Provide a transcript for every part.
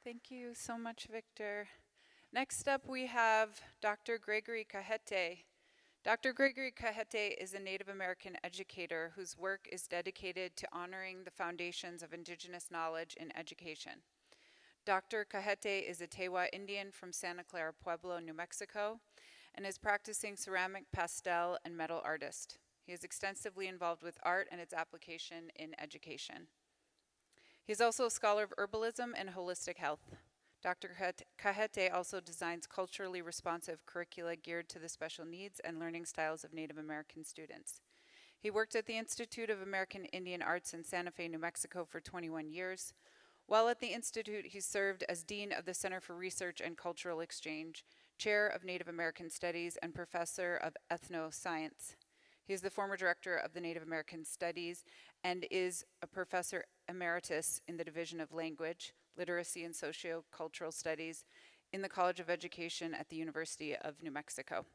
Thank you so much, Victor. Next up, we have Dr. Gregory Cajete. Dr. Gregory Cajete is a Native American educator whose work is dedicated to honoring the foundations of Indigenous knowledge in education. Dr. Cajete is a Tewa Indian from Santa Clara Pueblo, New Mexico, and is practicing ceramic, pastel, and metal artist. He is extensively involved with art and its application in education. He is also a scholar of herbalism and holistic health. Dr. Cajete also designs culturally responsive curricula geared to the special needs and learning styles of Native American students. He worked at the Institute of American Indian Arts in Santa Fe, New Mexico for 21 years. While at the Institute, he served as Dean of the Center for Research and Cultural Exchange, Chair of Native American Studies, and Professor of Ethnoscience. He is the former Director of the Native American Studies and is a Professor Emeritus in the Division of Language, Literacy, and Sociocultural Studies in the College of Education at the University of New Mexico.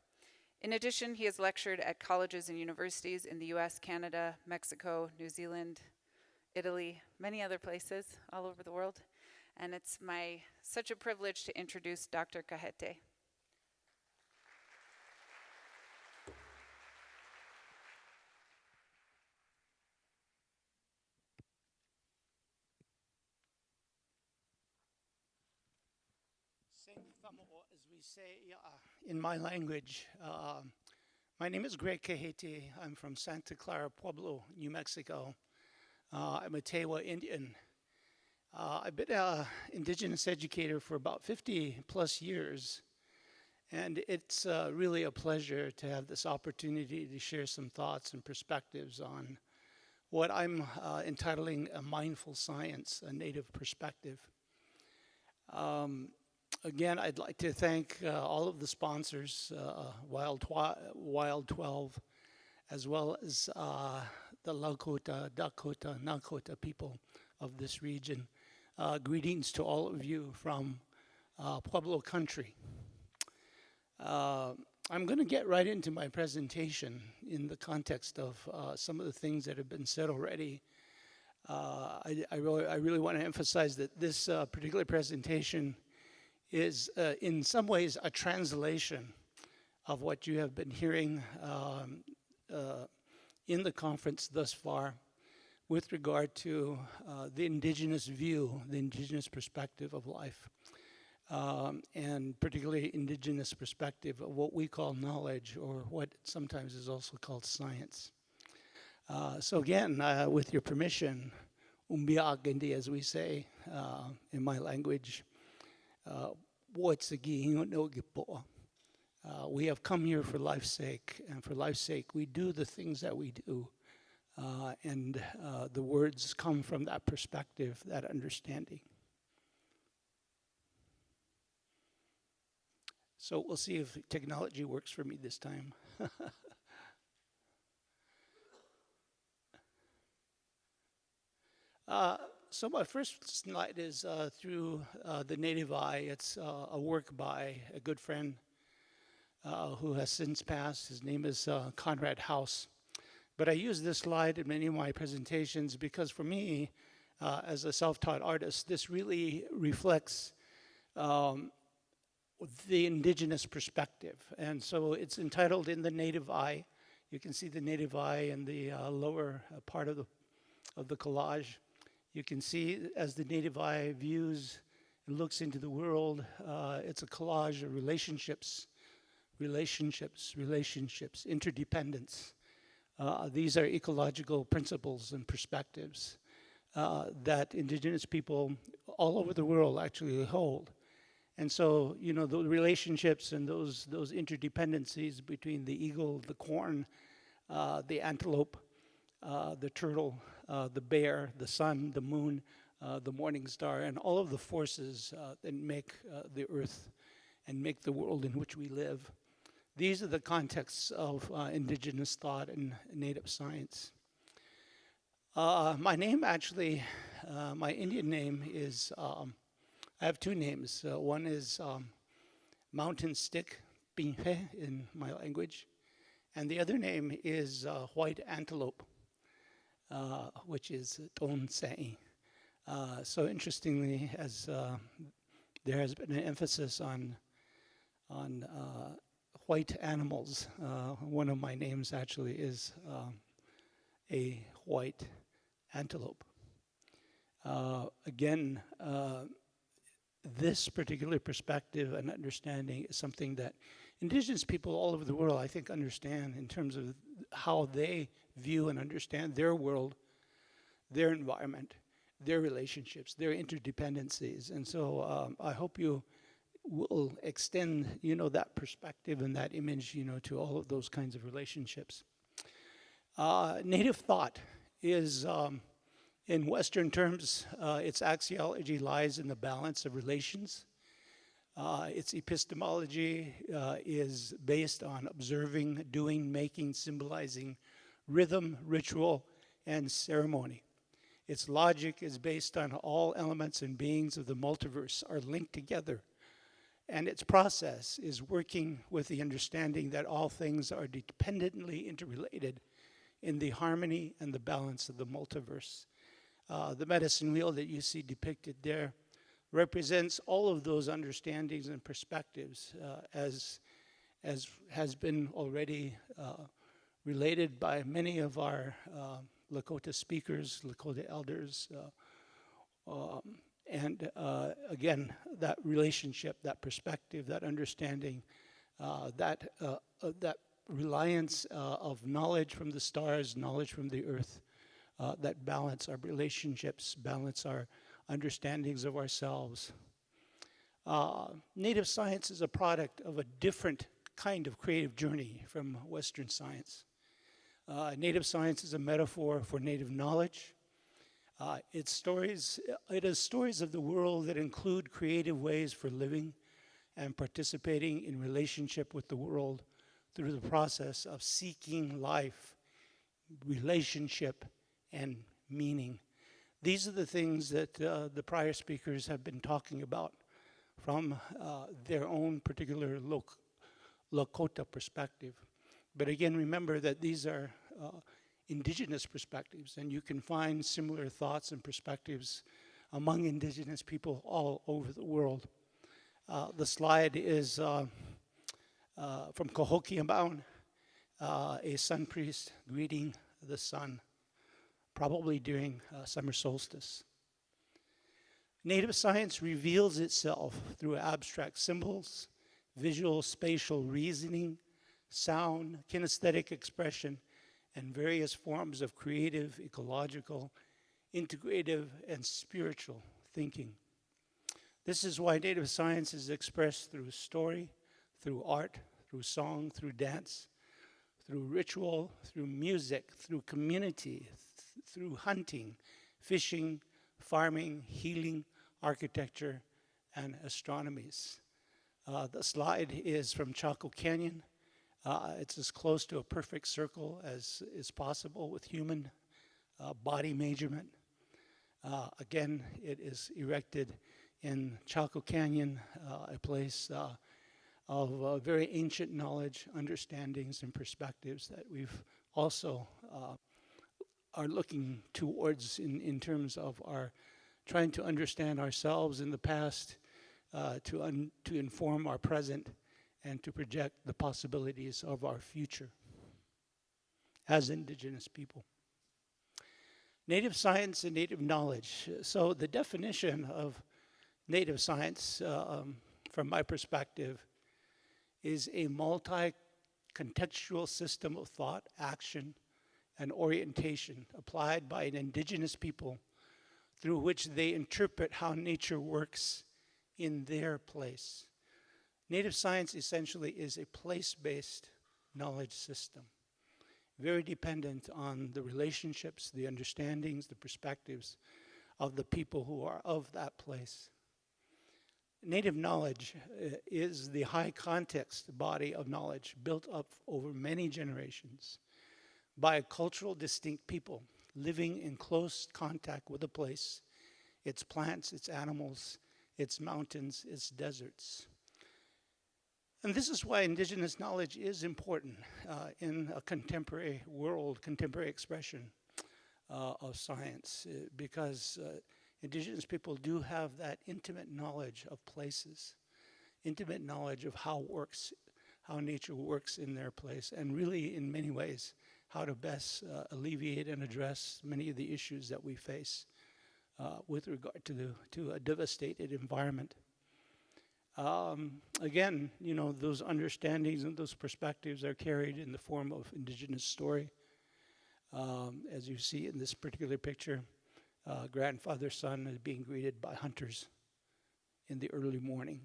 In addition, he has lectured at colleges and universities in the US, Canada, Mexico, New Zealand, Italy, many other places all over the world. And it's such a privilege to introduce Dr. Cajete. As we say in my language. My name is Greg Cajete. I'm from Santa Clara Pueblo, New Mexico. I'm a Tewa Indian. I've been an indigenous educator for about 50 plus years, and it's really a pleasure to have this opportunity to share some thoughts and perspectives on what I'm entitling a mindful science, a native perspective. Again, I'd like to thank all of the sponsors, WILD12, as well as the Lakota, Dakota, Nakota people of this region. Greetings to all of you from Pueblo country. I'm going to get right into my presentation in the context of some of the things that have been said already. I really want to emphasize that this particular presentation is in some ways a translation of what you have been hearing in the conference thus far with regard to the indigenous view, the indigenous perspective of life, and particularly indigenous perspective of what we call knowledge, or what sometimes is also called science. So again, with your permission, umbiagindi, as we say in my language, we have come here for life's sake, and for life's sake we do the things that we do, and the words come from that perspective, that understanding. So we'll see if technology works for me this time. So my first slide is through the native eye. It's a work by a good friend who has since passed. His name is Conrad House. But I use this slide in many of my presentations because for me, as a self-taught artist, this really reflects the indigenous perspective. And so it's entitled In the Native Eye. You can see the native eye in the lower part of the collage. You can see as the native eye views and looks into the world, it's a collage of relationships, interdependence. These are ecological principles and perspectives that indigenous people all over the world actually hold. And so, you know, the relationships and those interdependencies between the eagle, the corn, the antelope, the turtle, the bear, the sun, the moon, the morning star, and all of the forces that make the earth and make the world in which we live. These are the contexts of indigenous thought and native science. My name actually, my Indian name is, I have two names. One is Mountain Stick, Pinhe in my language, and the other name is White Antelope, which is Ton Sai. So interestingly, as there has been an emphasis on white animals. One of my names actually is a white antelope. Again, this particular perspective and understanding is something that indigenous people all over the world, I think, understand in terms of how they view and understand their world, their environment, their relationships, their interdependencies. And so I hope you will extend, that perspective and that image, to all of those kinds of relationships. Native thought is, in Western terms, its axiology lies in the balance of relations. Its epistemology is based on observing, doing, making, symbolizing rhythm, ritual, and ceremony. Its logic is based on all elements and beings of the multiverse are linked together. And its process is working with the understanding that all things are dependently interrelated in the harmony and the balance of the multiverse. The medicine wheel that you see depicted there represents all of those understandings and perspectives, as has been already related by many of our Lakota speakers, Lakota elders, and again, that relationship, that perspective, that understanding, that reliance of knowledge from the stars, knowledge from the earth, that balance our relationships, balance our understandings of ourselves. Native science is a product of a different kind of creative journey from Western science. Native science is a metaphor for native knowledge. It is stories of the world that include creative ways for living and participating in relationship with the world through the process of seeking life, relationship, and meaning. These are the things that the prior speakers have been talking about from their own particular Lakota perspective. But again, remember that these are indigenous perspectives, and you can find similar thoughts and perspectives among indigenous people all over the world. The slide is from Cahokia, a sun priest greeting the sun, probably during summer solstice. Native science reveals itself through abstract symbols, visual spatial reasoning, sound, kinesthetic expression, and various forms of creative, ecological, integrative, and spiritual thinking. This is why Native science is expressed through story, through art, through song, through dance, through ritual, through music, through community, through hunting, fishing, farming, healing, architecture, and astronomies. The slide is from Chaco Canyon. It's as close to a perfect circle as is possible with human body measurement. Again, it is erected in Chaco Canyon, a place of very ancient knowledge, understandings, and perspectives that we've also are looking towards in terms of our trying to understand ourselves in the past, to inform our present, and to project the possibilities of our future as indigenous people. Native science and native knowledge. So the definition of native science, from my perspective, is a multi-contextual system of thought, action, and orientation applied by an indigenous people through which they interpret how nature works in their place. Native science essentially is a place-based knowledge system, very dependent on the relationships, the understandings, the perspectives of the people who are of that place. Native knowledge is the high context body of knowledge built up over many generations by a cultural distinct people living in close contact with a place, its plants, its animals, its mountains, its deserts. And this is why indigenous knowledge is important in a contemporary world, contemporary expression of science, because Indigenous people do have that intimate knowledge of places, intimate knowledge of how nature works in their place, and really, in many ways, how to best alleviate and address many of the issues that we face with regard to a devastated environment. Again, those understandings and those perspectives are carried in the form of Indigenous story. As you see in this particular picture, grandfather son is being greeted by hunters in the early morning.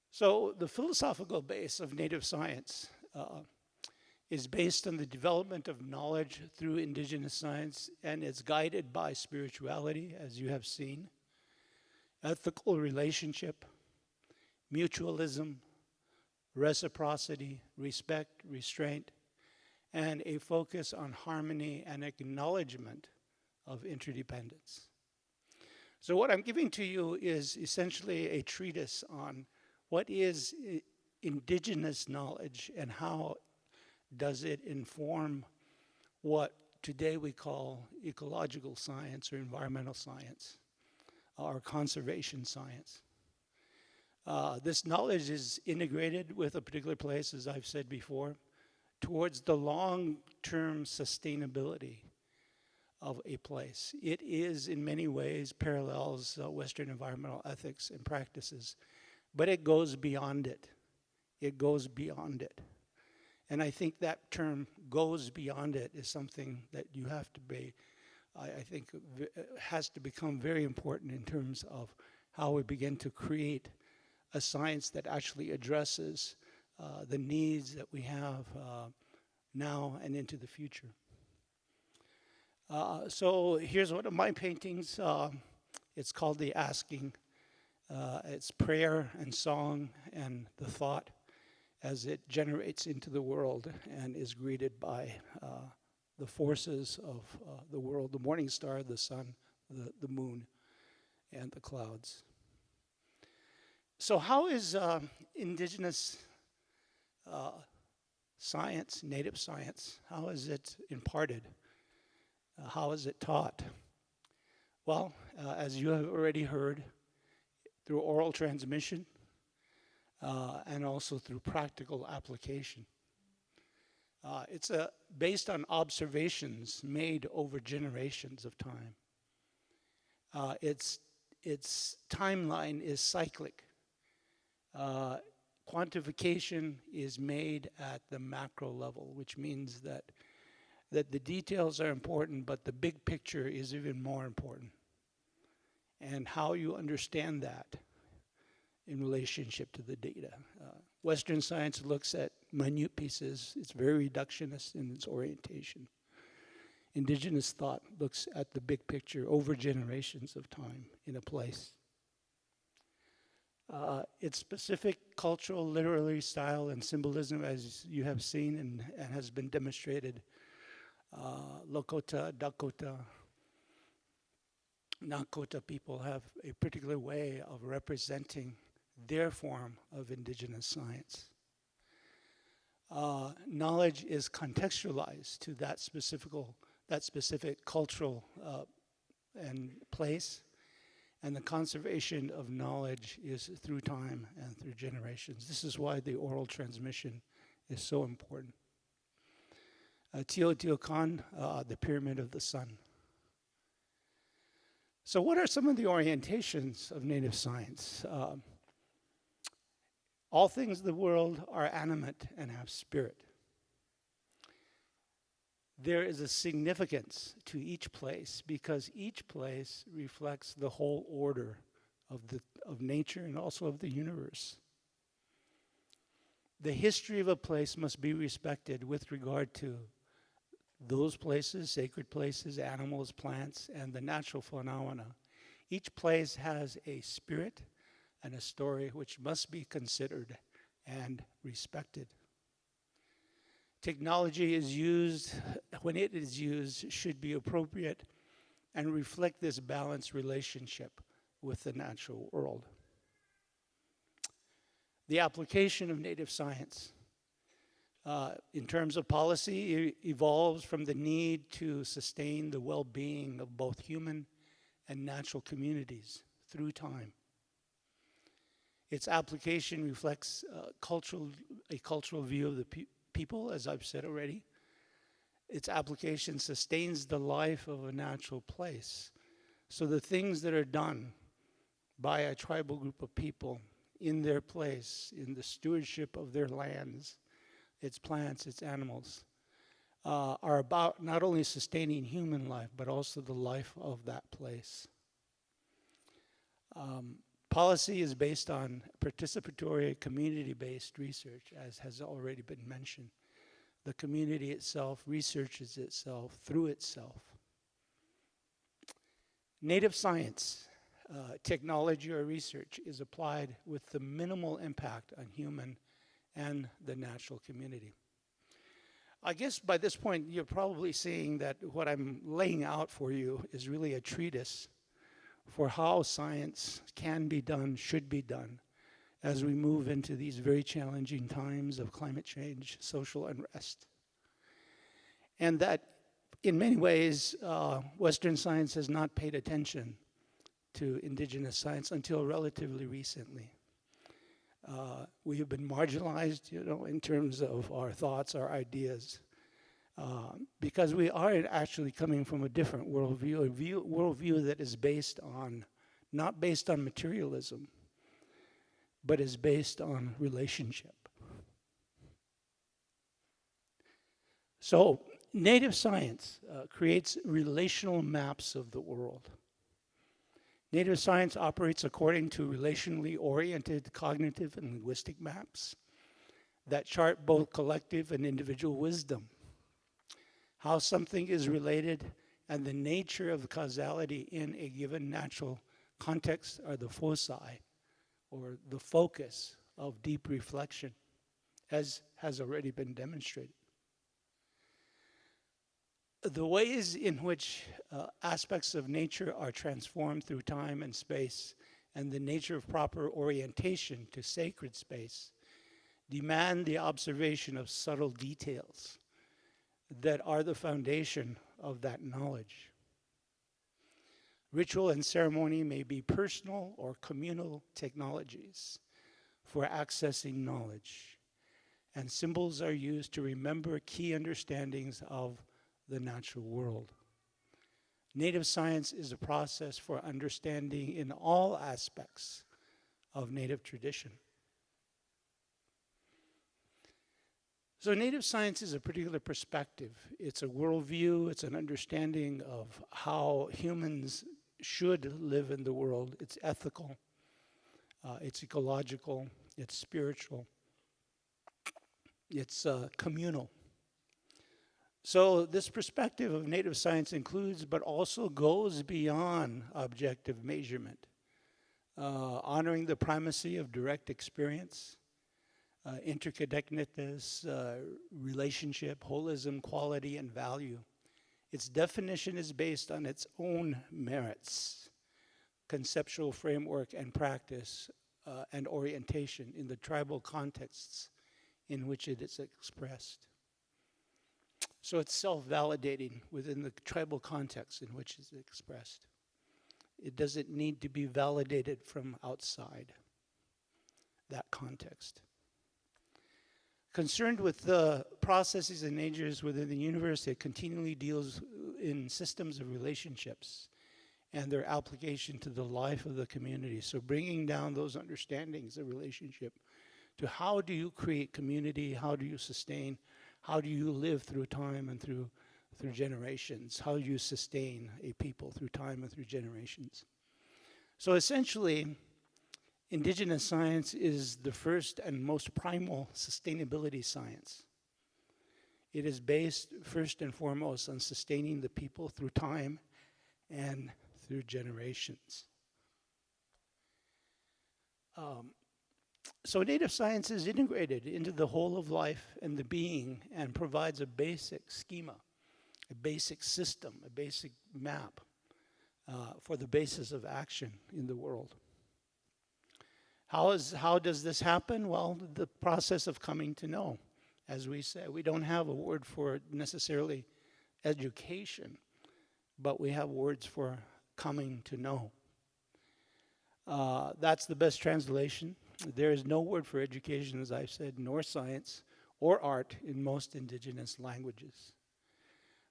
So the philosophical base of Native science is based on the development of knowledge through Indigenous science, and it's guided by spirituality, as you have seen, ethical relationship, mutualism, reciprocity, respect, restraint, and a focus on harmony and acknowledgement of interdependence. So what I'm giving to you is essentially a treatise on what is Indigenous knowledge and how does it inform what today we call ecological science or environmental science or conservation science. This knowledge is integrated with a particular place, as I've said before, towards the long-term sustainability of a place. It is, in many ways, parallels Western environmental ethics and practices, but it goes beyond it. It goes beyond it. And I think that term, goes beyond it, is something that you have to be, I think, has to become very important in terms of how we begin to create a science that actually addresses the needs that we have now and into the future. So here's one of my paintings. It's called The Asking. It's prayer and song and the thought as it generates into the world and is greeted by the forces of the world, the morning star, the sun, the moon, and the clouds. So how is Indigenous science, Native science, how is it imparted? How is it taught? Well, as you have already heard, through oral transmission and also through practical application. It's based on observations made over generations of time. Its timeline is cyclic. Quantification is made at the macro level, which means that the details are important, but the big picture is even more important. And how you understand that in relationship to the data. Western science looks at minute pieces. It's very reductionist in its orientation. Indigenous thought looks at the big picture over generations of time in a place. Its specific cultural, literary style and symbolism, as you have seen and has been demonstrated, Lakota, Dakota, Nakota people have a particular way of representing their form of Indigenous science. Knowledge is contextualized to that specific cultural and place, and the conservation of knowledge is through time and through generations. This is why the oral transmission is so important. Teotihuacan, the Pyramid of the Sun. So what are some of the orientations of Native science? All things in the world are animate and have spirit. There is a significance to each place because each place reflects the whole order of nature and also of the universe. The history of a place must be respected with regard to those places, sacred places, animals, plants, and the natural phenomena. Each place has a spirit and a story which must be considered and respected. Technology is used, when it is used, should be appropriate and reflect this balanced relationship with the natural world. The application of Native science in terms of policy evolves from the need to sustain the well-being of both human and natural communities through time. Its application reflects a cultural view of the people, as I've said already. Its application sustains the life of a natural place. So the things that are done by a tribal group of people in their place, in the stewardship of their lands, its plants, its animals, are about not only sustaining human life, but also the life of that place. Policy is based on participatory, community-based research, as has already been mentioned. The community itself researches itself through itself. Native science, technology or research is applied with the minimal impact on human and the natural community. I guess by this point you're probably seeing that what I'm laying out for you is really a treatise for how science can be done, should be done, as we move into these very challenging times of climate change, social unrest. And that in many ways, Western science has not paid attention to indigenous science until relatively recently. We have been marginalized, in terms of our thoughts, our ideas, because we are actually coming from a different worldview, a worldview that is based on, not based on materialism, but is based on relationship. So, native science creates relational maps of the world. Native science operates according to relationally oriented cognitive and linguistic maps that chart both collective and individual wisdom, how something is related, and the nature of the causality in a given natural context are the foci, or the focus of deep reflection, as has already been demonstrated. The ways in which aspects of nature are transformed through time and space, and the nature of proper orientation to sacred space, demand the observation of subtle details that are the foundation of that knowledge. Ritual and ceremony may be personal or communal technologies for accessing knowledge, and symbols are used to remember key understandings of the natural world. Native science is a process for understanding in all aspects of native tradition. So native science is a particular perspective. It's a worldview, it's an understanding of how humans should live in the world. It's ethical, it's ecological, it's spiritual, it's communal. So this perspective of native science includes, but also goes beyond objective measurement, honoring the primacy of direct experience, interconnectedness, relationship, holism, quality, and value. Its definition is based on its own merits, conceptual framework and practice, and orientation in the tribal contexts in which it is expressed. So it's self-validating within the tribal context in which it's expressed. It doesn't need to be validated from outside that context. Concerned with the processes and natures within the universe, it continually deals in systems of relationships and their application to the life of the community. So bringing down those understandings of relationship to how do you create community, how do you sustain, how do you live through time and through generations? How do you sustain a people through time and through generations? So essentially, indigenous science is the first and most primal sustainability science. It is based first and foremost on sustaining the people through time and through generations. So native science is integrated into the whole of life and the being and provides a basic schema, a basic system, a basic map for the basis of action in the world. How does this happen? Well, the process of coming to know. As we say, we don't have a word for necessarily education, but we have words for coming to know. That's the best translation. There is no word for education, as I've said, nor science or art in most indigenous languages.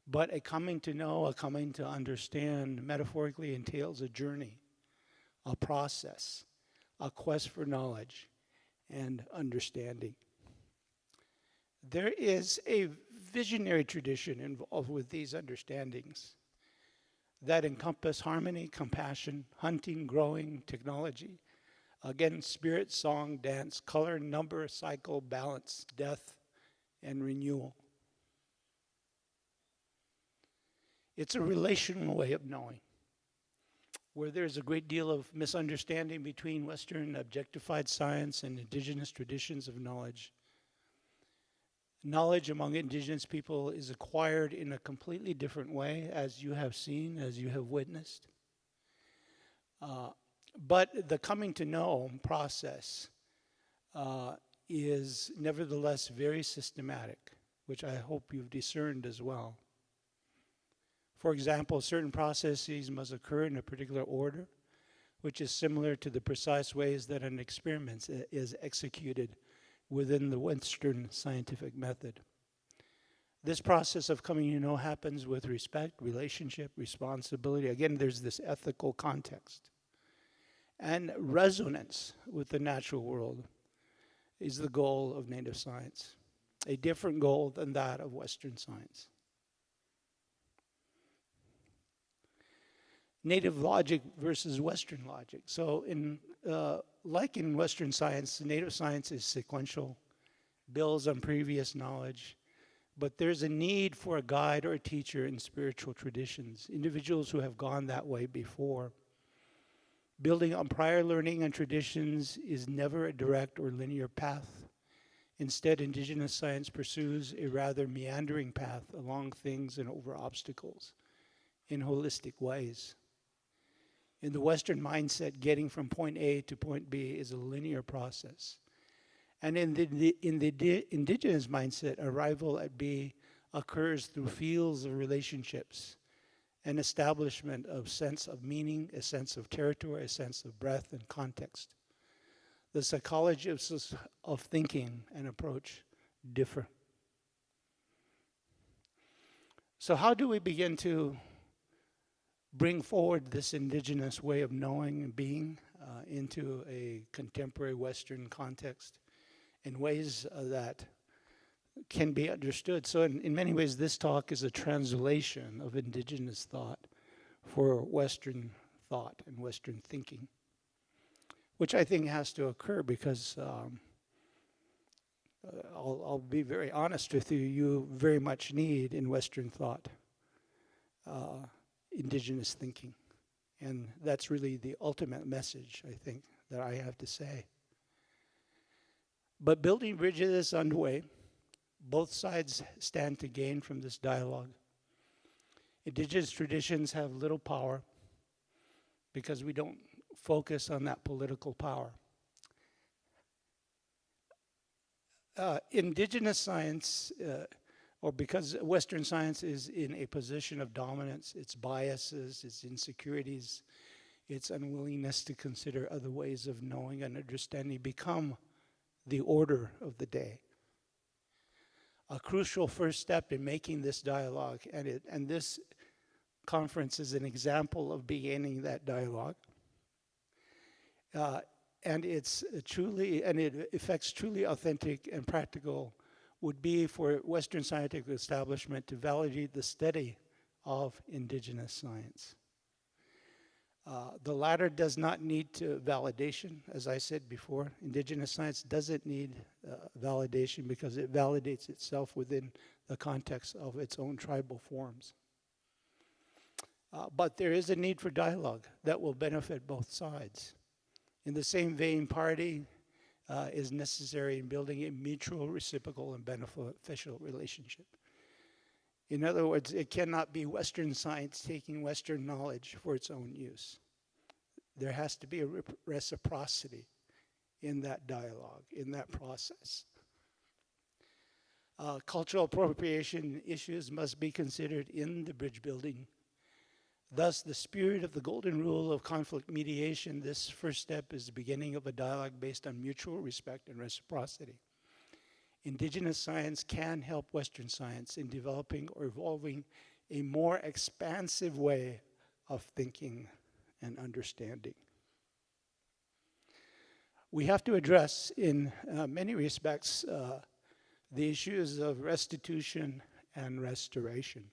But a coming to know, a coming to understand, metaphorically entails a journey, a process, a quest for knowledge and understanding. There is a visionary tradition involved with these understandings that encompass harmony, compassion, hunting, growing, technology. Again, spirit, song, dance, color, number, cycle, balance, death, and renewal. It's a relational way of knowing, where there's a great deal of misunderstanding between Western objectified science and indigenous traditions of knowledge. Knowledge among indigenous people is acquired in a completely different way, as you have seen, as you have witnessed. But the coming to know process is nevertheless very systematic, which I hope you've discerned as well. For example, certain processes must occur in a particular order, which is similar to the precise ways that an experiment is executed within the Western scientific method. This process of coming to know happens with respect, relationship, responsibility. Again, there's this ethical context. And resonance with the natural world is the goal of native science, a different goal than that of Western science. Native logic versus Western logic. So like in Western science, native science is sequential, builds on previous knowledge, but there's a need for a guide or a teacher in spiritual traditions, individuals who have gone that way before. Building on prior learning and traditions is never a direct or linear path. Instead, indigenous science pursues a rather meandering path along things and over obstacles in holistic ways. In the Western mindset, getting from point A to point B is a linear process. And in the indigenous mindset, arrival at B occurs through fields of relationships, an establishment of sense of meaning, a sense of territory, a sense of breadth and context. The psychology of thinking and approach differ. So how do we begin to bring forward this indigenous way of knowing and being into a contemporary Western context in ways that can be understood? So in many ways, this talk is a translation of indigenous thought for Western thought and Western thinking, which I think has to occur because I'll be very honest with you, you very much need in Western thought indigenous thinking. And that's really the ultimate message, I think, that I have to say. But building bridges is underway. Both sides stand to gain from this dialogue. Indigenous traditions have little power because we don't focus on that political power. Indigenous science, or because Western science is in a position of dominance, its biases, its insecurities, its unwillingness to consider other ways of knowing and understanding become the order of the day. A crucial first step in making this dialogue, and this conference is an example of beginning that dialogue. And it affects truly authentic and practical would be for Western scientific establishment to validate the study of indigenous science. The latter does not need validation, as I said before. Indigenous science doesn't need validation because it validates itself within the context of its own tribal forms. But there is a need for dialogue that will benefit both sides. In the same vein, party is necessary in building a mutual, reciprocal, and beneficial relationship. In other words, it cannot be Western science taking Western knowledge for its own use. There has to be a reciprocity in that dialogue, in that process. Cultural appropriation issues must be considered in the bridge building. Thus, the spirit of the golden rule of conflict mediation, this first step is the beginning of a dialogue based on mutual respect and reciprocity. Indigenous science can help Western science in developing or evolving a more expansive way of thinking and understanding. We have to address, in many respects, the issues of restitution and restoration.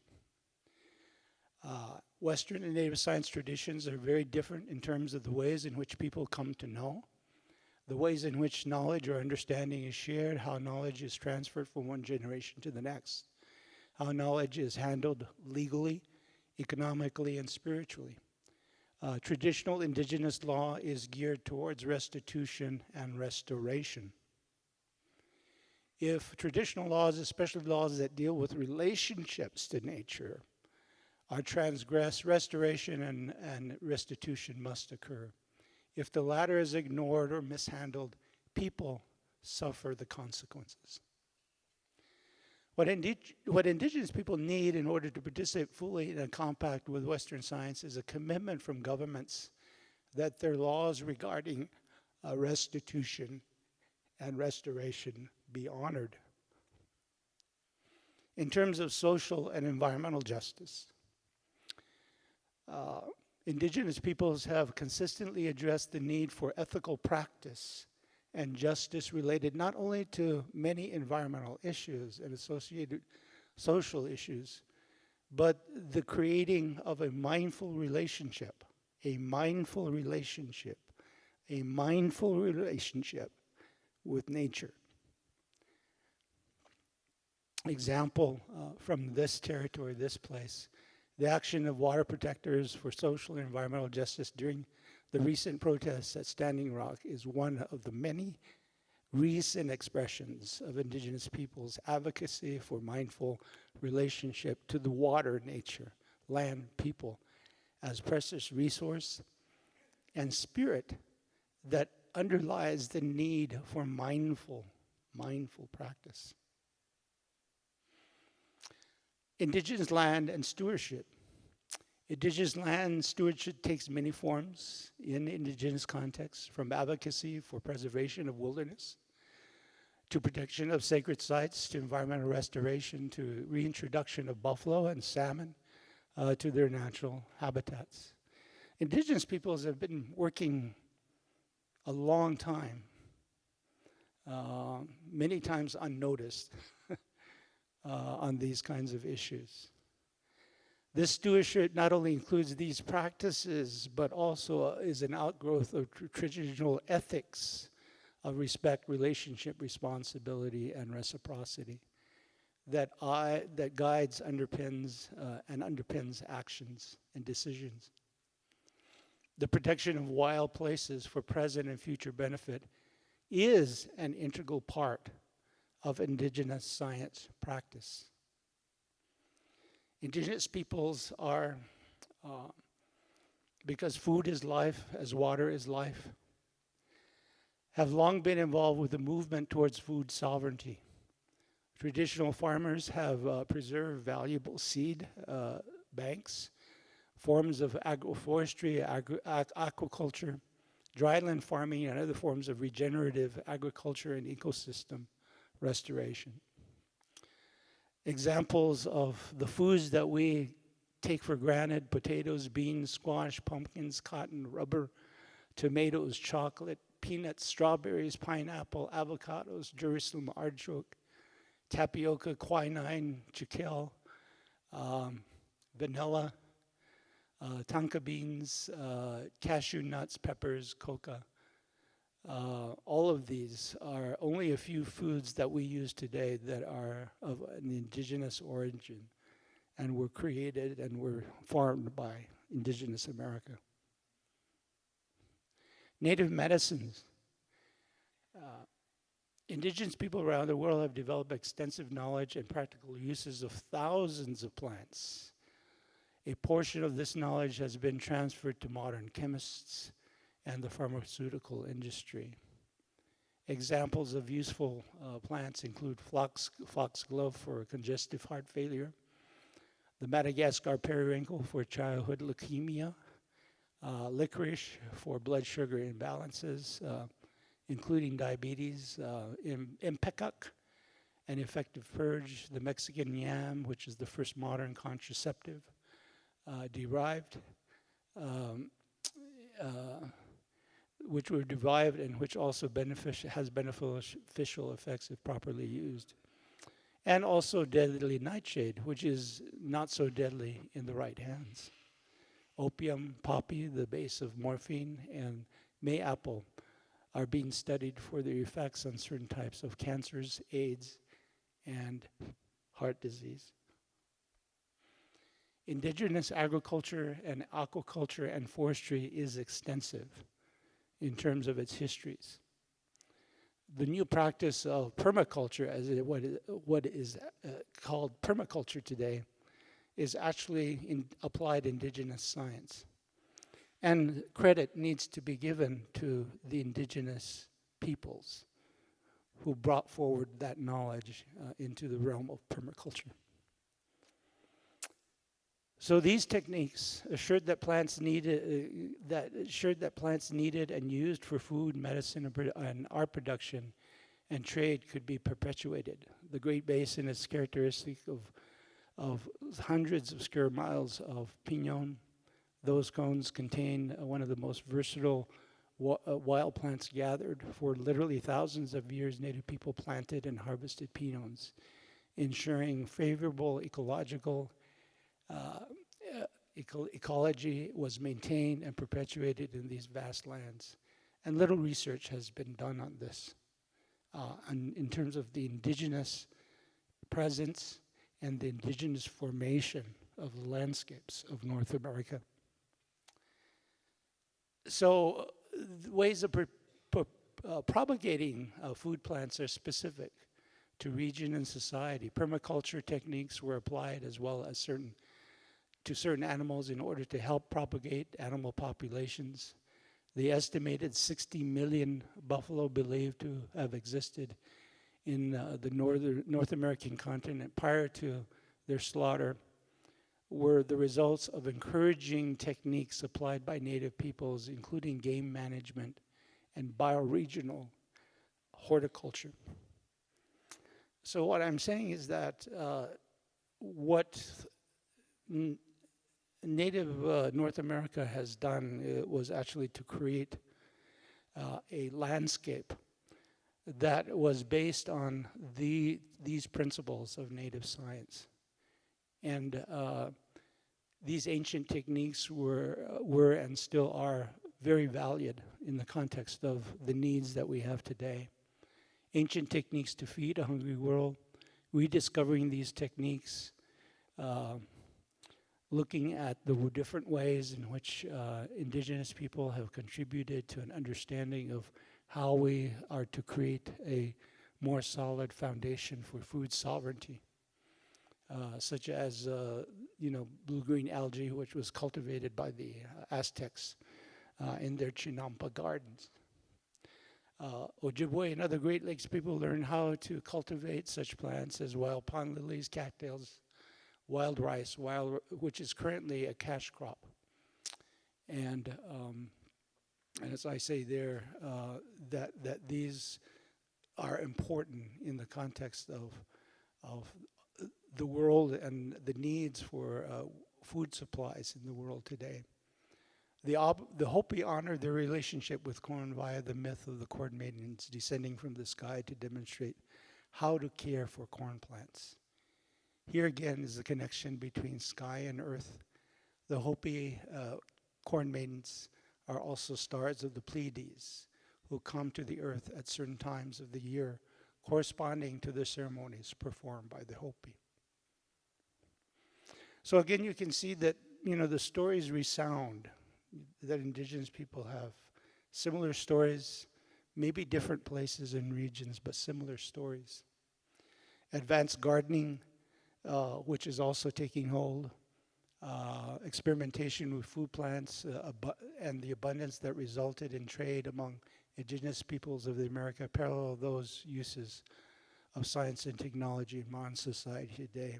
Western and Native science traditions are very different in terms of the ways in which people come to know, the ways in which knowledge or understanding is shared, how knowledge is transferred from one generation to the next, how knowledge is handled legally, economically, and spiritually. Traditional indigenous law is geared towards restitution and restoration. If traditional laws, especially laws that deal with relationships to nature, are transgressed, restoration and restitution must occur. If the latter is ignored or mishandled, people suffer the consequences. What indigenous people need in order to participate fully in a compact with Western science is a commitment from governments that their laws regarding restitution and restoration be honored. In terms of social and environmental justice, indigenous peoples have consistently addressed the need for ethical practice and justice related not only to many environmental issues and associated social issues, but the creating of a mindful relationship with nature. Example from this territory, this place, the action of water protectors for social and environmental justice during the recent protests at Standing Rock is one of the many recent expressions of indigenous peoples' advocacy for mindful relationship to the water, nature, land, people as precious resource and spirit that underlies the need for mindful practice. Indigenous land and stewardship. Indigenous land stewardship takes many forms in indigenous contexts, from advocacy for preservation of wilderness, to protection of sacred sites, to environmental restoration, to reintroduction of buffalo and salmon to their natural habitats. Indigenous peoples have been working a long time, many times unnoticed, on these kinds of issues. This stewardship not only includes these practices, but also is an outgrowth of traditional ethics of respect, relationship, responsibility, and reciprocity that guides, underpins actions and decisions. The protection of wild places for present and future benefit is an integral part of indigenous science practice. Indigenous peoples are, because food is life, as water is life, have long been involved with the movement towards food sovereignty. Traditional farmers have preserved valuable seed banks, forms of agroforestry, aquaculture, dryland farming, and other forms of regenerative agriculture and ecosystem restoration. Examples of the foods that we take for granted: potatoes, beans, squash, pumpkins, cotton, rubber, tomatoes, chocolate, peanuts, strawberries, pineapple, avocados, Jerusalem artichoke, tapioca, quinine, chikel, vanilla, tonka beans, cashew nuts, peppers, coca. All of these are only a few foods that we use today that are of an indigenous origin and were created and were farmed by indigenous America. Native medicines. Indigenous people around the world have developed extensive knowledge and practical uses of thousands of plants. A portion of this knowledge has been transferred to modern chemists and the pharmaceutical industry. Examples of useful plants include foxglove for congestive heart failure, the Madagascar periwinkle for childhood leukemia, licorice for blood sugar imbalances, including diabetes, impecac, an effective purge, the Mexican yam, which is the first modern contraceptive derived, um, which were derived and which also has beneficial effects if properly used. And also deadly nightshade, which is not so deadly in the right hands. Opium, poppy, the base of morphine, and mayapple are being studied for their effects on certain types of cancers, AIDS, and heart disease. Indigenous agriculture and aquaculture and forestry is extensive in terms of its histories. The new practice of permaculture, as what is called permaculture today, is actually applied indigenous science. And credit needs to be given to the indigenous peoples who brought forward that knowledge into the realm of permaculture. So these techniques assured that plants needed and used for food, medicine, and art production and trade could be perpetuated. The Great Basin is characteristic of hundreds of square miles of pinon. Those cones contain one of the most versatile wild plants gathered. For literally thousands of years, Native people planted and harvested pinons, ensuring favorable ecological ecology was maintained and perpetuated in these vast lands. And little research has been done on this in terms of the indigenous presence and the indigenous formation of the landscapes of North America. So the ways of propagating food plants are specific to region and society. Permaculture techniques were applied as well as to certain animals in order to help propagate animal populations. The estimated 60 million buffalo believed to have existed in the North American continent prior to their slaughter were the results of encouraging techniques applied by Native peoples, including game management and bioregional horticulture. So what I'm saying is that what Native North America has done was actually to create a landscape that was based on these principles of Native science. And these ancient techniques were and still are very valued in the context of the needs that we have today. Ancient techniques to feed a hungry world, rediscovering these techniques, looking at the different ways in which indigenous people have contributed to an understanding of how we are to create a more solid foundation for food sovereignty, such as blue-green algae, which was cultivated by the Aztecs in their Chinampa gardens. Ojibwe and other Great Lakes people learned how to cultivate such plants as wild pond lilies, cattails, wild rice, which is currently a cash crop. And as I say there, that these are important in the context of the world and the needs for food supplies in the world today. The Hopi honored their relationship with corn via the myth of the corn maidens descending from the sky to demonstrate how to care for corn plants. Here again is the connection between sky and earth. The Hopi corn maidens are also stars of the Pleiades, who come to the earth at certain times of the year, corresponding to the ceremonies performed by the Hopi. So again, you can see that the stories resound, that indigenous people have similar stories, maybe different places and regions, but similar stories. Advanced gardening, which is also taking hold, experimentation with food plants, and the abundance that resulted in trade among indigenous peoples of the America parallel those uses of science and technology in modern society today.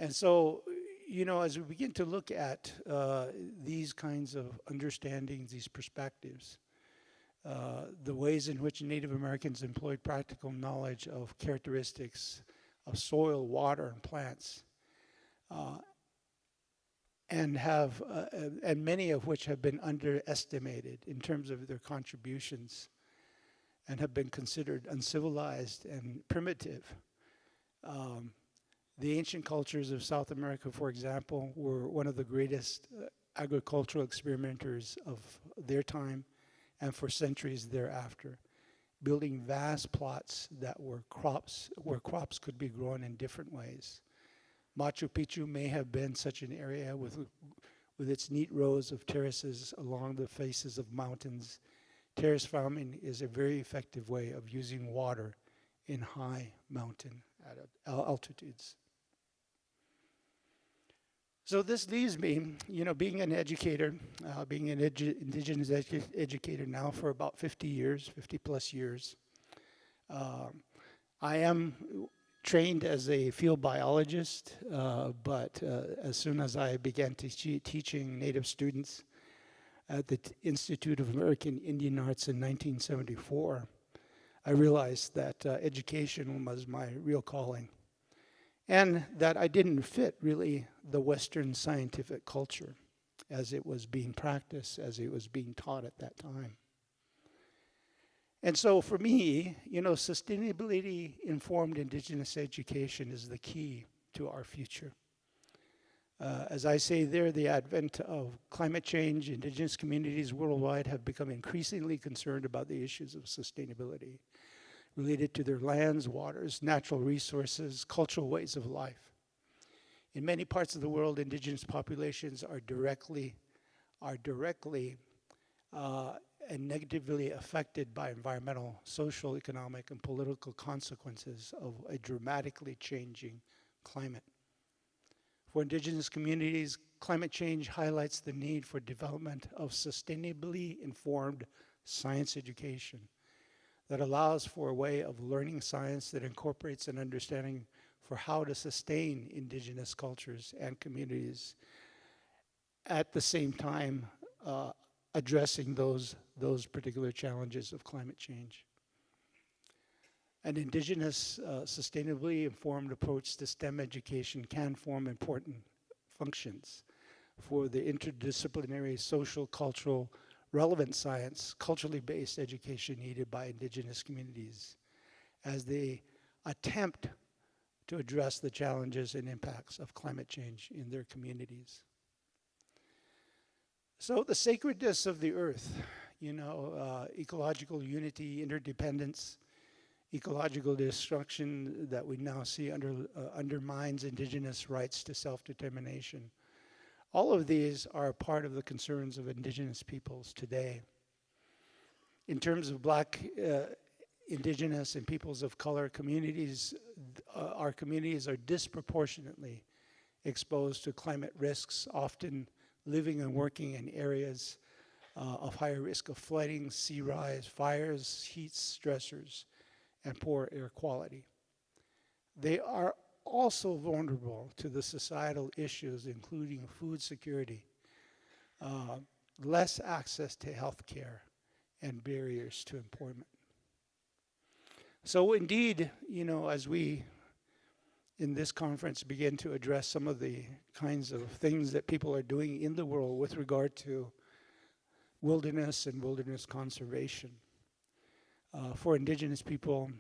And so, as we begin to look at these kinds of understandings, these perspectives, the ways in which Native Americans employed practical knowledge of characteristics of soil, water, and plants, and many of which have been underestimated in terms of their contributions and have been considered uncivilized and primitive. The ancient cultures of South America, for example, were one of the greatest agricultural experimenters of their time and for centuries thereafter, building vast plots that were crops, where crops could be grown in different ways. Machu Picchu may have been such an area with its neat rows of terraces along the faces of mountains. Terrace farming is a very effective way of using water in high mountain altitudes. So this leaves me, being an educator, being an indigenous educator now for about 50 plus years. I am trained as a field biologist, but as soon as I began teaching Native students at the Institute of American Indian Arts in 1974, I realized that education was my real calling, and that I didn't fit really the Western scientific culture as it was being practiced, as it was being taught at that time. And so for me, sustainability-informed Indigenous education is the key to our future. As I say there, the advent of climate change, Indigenous communities worldwide have become increasingly concerned about the issues of sustainability related to their lands, waters, natural resources, cultural ways of life. In many parts of the world, Indigenous populations are directly and negatively affected by environmental, social, economic, and political consequences of a dramatically changing climate. For Indigenous communities, climate change highlights the need for development of sustainably informed science education that allows for a way of learning science that incorporates an understanding for how to sustain Indigenous cultures and communities, at the same time addressing those particular challenges of climate change. An Indigenous, sustainably informed approach to STEM education can form important functions for the interdisciplinary, social, cultural, relevant science, culturally based education needed by Indigenous communities as they attempt to address the challenges and impacts of climate change in their communities. So the sacredness of the earth, ecological unity, interdependence, ecological destruction that we now see undermines Indigenous rights to self-determination. All of these are part of the concerns of Indigenous peoples today. In terms of Black, Indigenous, and peoples of color communities, our communities are disproportionately exposed to climate risks, often living and working in areas of higher risk of flooding, sea rise, fires, heat stressors, and poor air quality. They are also vulnerable to the societal issues, including food security, less access to health care, and barriers to employment. So indeed, as we in this conference begin to address some of the kinds of things that people are doing in the world with regard to wilderness and wilderness conservation. For Indigenous people,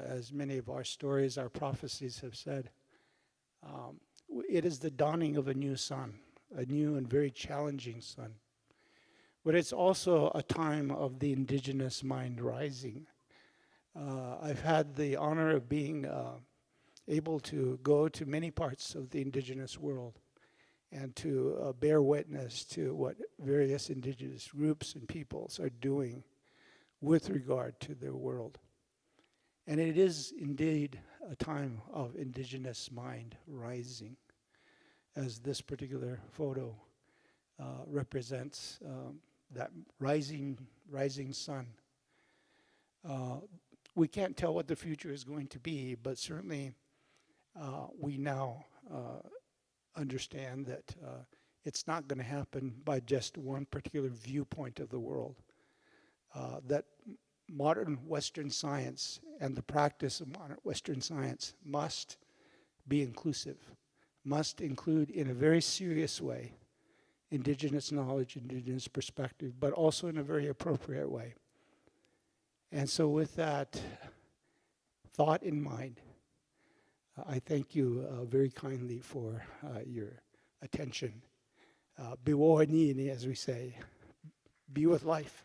as many of our stories, our prophecies have said, it is the dawning of a new sun, a new and very challenging sun. But it's also a time of the Indigenous mind rising. I've had the honor of being able to go to many parts of the Indigenous world and to bear witness to what various Indigenous groups and peoples are doing with regard to their world. And it is indeed a time of Indigenous mind rising, as this particular photo represents that rising sun. We can't tell what the future is going to be, but certainly we now understand that it's not going to happen by just one particular viewpoint of the world. That modern Western science and the practice of modern Western science must be inclusive, must include in a very serious way indigenous knowledge, indigenous perspective, but also in a very appropriate way. And so with that thought in mind, I thank you very kindly for your attention. Biwo ni, as we say, be with life.